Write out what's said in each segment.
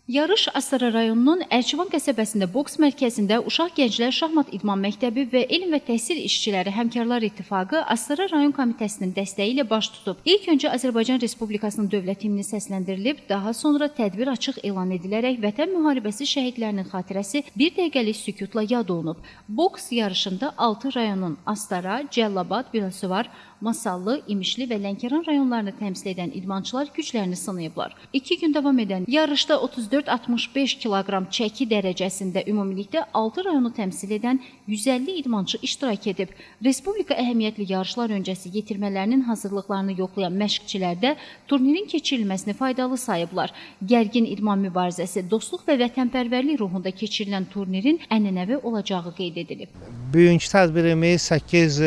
Yarış Astara rayonunun Ərçivan qəsəbəsində boks mərkəzində Uşaq Gənclər Şahmat İdman Məktəbi və Elm və Təhsil İşçiləri Həmkarlar İttifaqı Astara rayon komitəsinin dəstəyi ilə baş tutub. İlk öncə Azərbaycan Respublikasının dövlət himni səsləndirilib, daha sonra tədbir açıq elan edilərək Vətən müharibəsi şəhidlərinin xatirəsi bir dəqiqəlik sükutla yad olunub. Boks yarışında 6 rayonun Astara, Cəllabad, Biləsuvar, Masallı, İmişli və Lənkəran rayonlarını təmsil edən idmançılar güclərini sınayıblar. 2 gün davam edən yarışda 34-65 kiloqram çəki dərəcəsində ümumilikdə 6 rayonu təmsil edən 150 idmançı iştirak edib. Respublika əhəmiyyətli yarışlar öncəsi yetirmələrinin hazırlıqlarını yoxlayan məşqçilər də turnirin keçirilməsini faydalı sayıblar. Gərgin idman mübarizəsi, dostluq və vətənpərvərlik ruhunda keçirilən turnirin ənənəvi olacağı qeyd edilib. Bugünkü tədbirimiz 8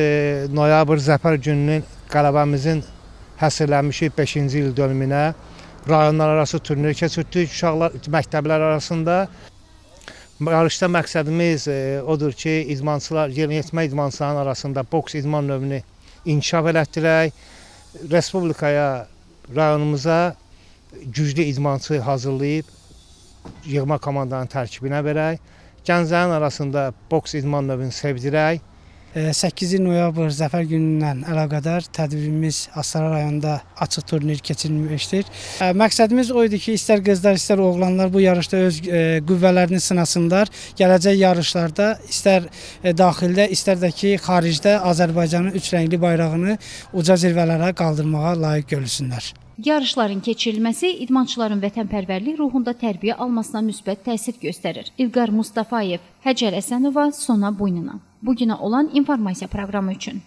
noyabr Zəfər gününün qələbəmizin həsrlənmişik 5-ci il dönümünə rayonlar arası turnir keçirdik uşaqlar məktəblər arasında. Yarışda məqsədimiz odur ki, yeniyetmə idmançıların arasında boks idman növünü inkişaf elətdirək, respublikaya, rayonumuza güclü idmançı hazırlayıb yığma komandanın tərkibinə verək, gənclərin arasında boks idman növünü sevdirək. 8 noyabr Zəfər günündən əlaqədar tədbirimiz Astara rayonunda açıq turnir keçirilmişdir. Məqsədimiz o idi ki, istər qızlar, istər oğlanlar bu yarışda öz qüvvələrini sınasınlar. Gələcək yarışlarda istər daxildə, istər də ki, xaricdə Azərbaycanın 3 rəngli bayrağını uca zirvələrə qaldırmağa layiq görülsünlər. Yarışların keçirilməsi idmançıların vətənpərvərlik ruhunda tərbiyə almasına müsbət təsir göstərir. İlqar Mustafayev, Həcər Əsənova, Sona Buynuna. Bugünə olan informasiya proqramı üçün.